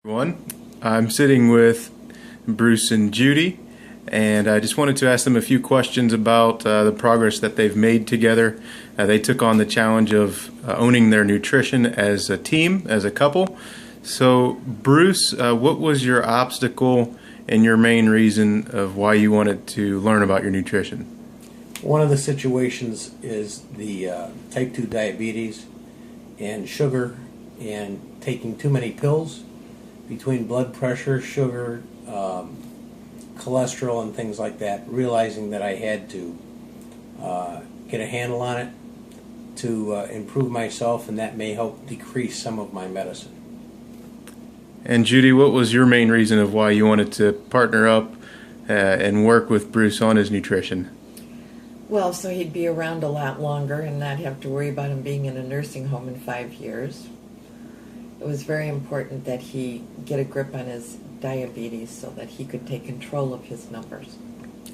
Everyone, I'm sitting with Bruce and Judy, and I just wanted to ask them a few questions about the progress that they've made together. They took on the challenge of owning their nutrition as a team, as a couple. So, Bruce, what was your obstacle and your main reason of why you wanted to learn about your nutrition? One of the situations is the type 2 diabetes and sugar and taking too many pills between blood pressure, sugar, cholesterol, and things like that, realizing that I had to get a handle on it to improve myself, and that may help decrease some of my medicine. And Judy, what was your main reason of why you wanted to partner up and work with Bruce on his nutrition? Well, so he'd be around a lot longer and not have to worry about him being in a nursing home in 5 years. It was very important that he get a grip on his diabetes so that he could take control of his numbers.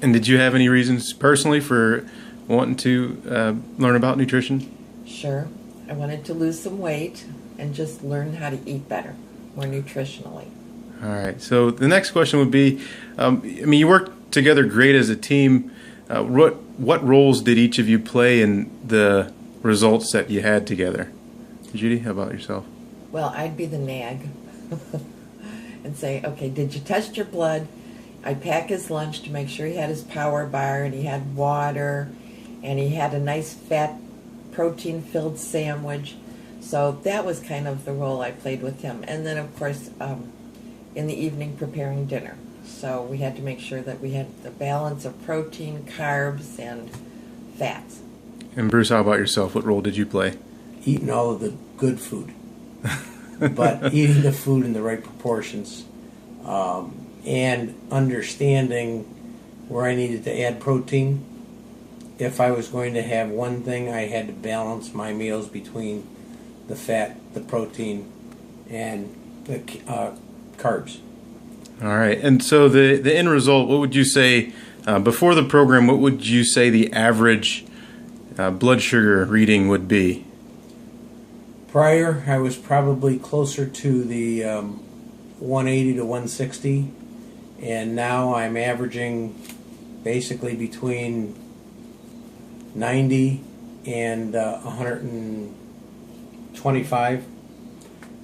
And did you have any reasons personally for wanting to learn about nutrition? Sure. I wanted to lose some weight and just learn how to eat better, more nutritionally. All right. So the next question would be, you worked together great as a team. What roles did each of you play in the results that you had together? Judy, how about yourself? Well, I'd be the nag and say, okay, did you test your blood? I'd pack his lunch to make sure he had his power bar and he had water and he had a nice fat protein-filled sandwich. So that was kind of the role I played with him. And then, of course, in the evening preparing dinner. So we had to make sure that we had the balance of protein, carbs, and fats. And Bruce, how about yourself? What role did you play? Eating all of the good food, but eating the food in the right proportions, and understanding where I needed to add protein. If I was going to have one thing, I had to balance my meals between the fat, the protein, and the carbs. All right. And so the end result, what would you say, before the program, what would you say the average blood sugar reading would be? Prior, I was probably closer to the 180 to 160, and now I'm averaging basically between 90 and 125.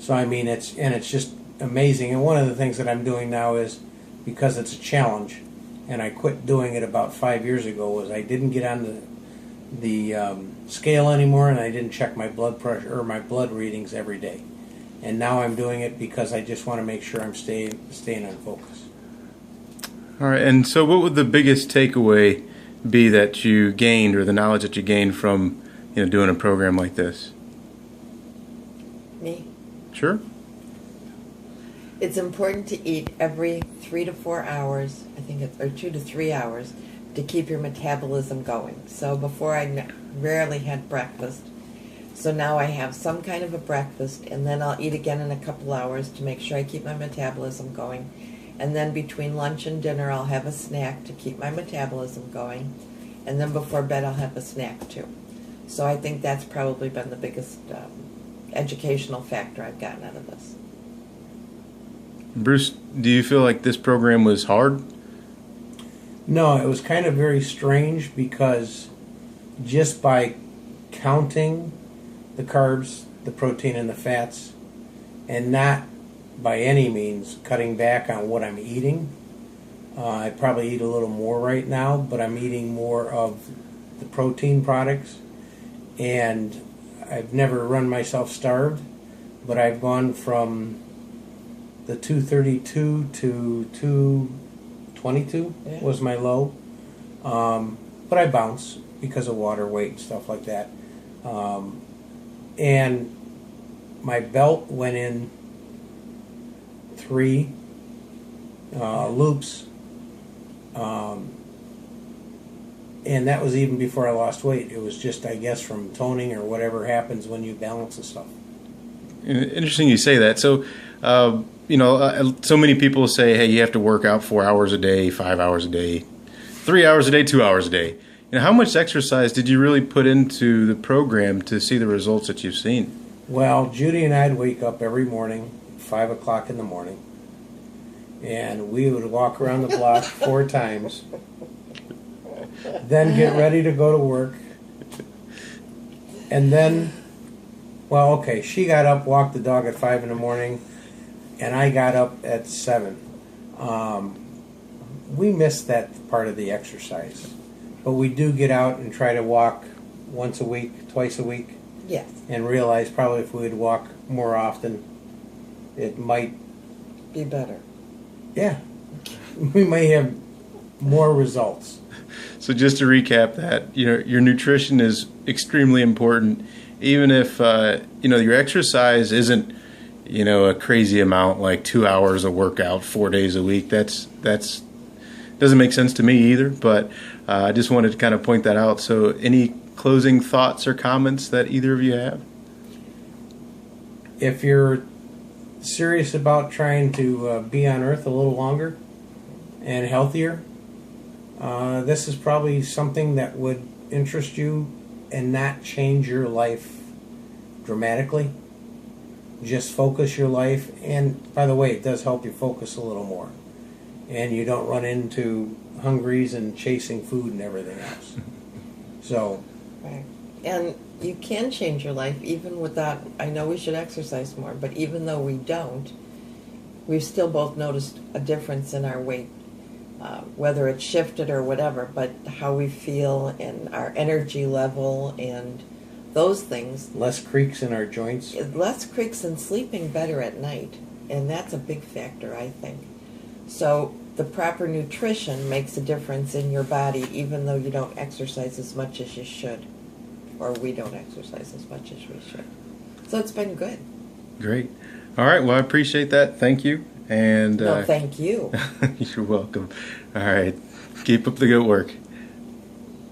So I mean, it's just amazing. And one of the things that I'm doing now is, because it's a challenge, and I quit doing it about 5 years ago, was I didn't get on the scale anymore, and I didn't check my blood pressure or my blood readings every day. And now I'm doing it because I just want to make sure I'm staying on focus. All right. And so what would the biggest takeaway be that you gained, or the knowledge that you gained from doing a program like this? Me? Sure. It's important to eat every 3 to 4 hours, I think or 2 to 3 hours, to keep your metabolism going. So before I rarely had breakfast. So now I have some kind of a breakfast, and then I'll eat again in a couple hours to make sure I keep my metabolism going. And then between lunch and dinner, I'll have a snack to keep my metabolism going. And then before bed, I'll have a snack too. So I think that's probably been the biggest educational factor I've gotten out of this. Bruce, do you feel like this program was hard? No, it was kind of very strange, because just by counting the carbs, the protein, and the fats, and not by any means cutting back on what I'm eating, I probably eat a little more right now, but I'm eating more of the protein products, and I've never run myself starved, but I've gone from the 232 to 222 was my low, but I bounce because of water weight and stuff like that, and my belt went in 3 loops, and that was even before I lost weight. It was just, I guess, from toning or whatever happens when you balance the stuff. Interesting you say that. So, so many people say, hey, you have to work out 4 hours a day, 5 hours a day, 3 hours a day, 2 hours a day. How much exercise did you really put into the program to see the results that you've seen? Well, Judy and I'd wake up every morning 5 o'clock in the morning, and we would walk around the block 4 times, then get ready to go to work, and then, well, okay, she got up, walked the dog at 5 in the morning, and I got up at 7. We missed that part of the exercise, but we do get out and try to walk once a week, twice a week, Yes. and realize probably if we'd walk more often, it might, Be better. yeah, we may have more results. So just to recap that, your nutrition is extremely important, even if your exercise isn't a crazy amount, like 2 hours of workout 4 days a week. That's doesn't make sense to me either. But I just wanted to kind of point that out. So any closing thoughts or comments that either of you have? If you're serious about trying to be on Earth a little longer and healthier, this is probably something that would interest you and not change your life dramatically. Just focus your life, and by the way, it does help you focus a little more, and you don't run into hungries and chasing food and everything else. So, Right. And you can change your life even without, I know we should exercise more, but even though we don't, we've still both noticed a difference in our weight, whether it's shifted or whatever, but how we feel and our energy level and those things. less creaks in our joints. Less creaks and sleeping better at night, and that's a big factor, I think. So the proper nutrition makes a difference in your body even though you don't exercise as much as you should, or we don't exercise as much as we should. So it's been good. Great. All right. Well, I appreciate that. Thank you. And No, thank you. you're welcome. All right. Keep up the good work.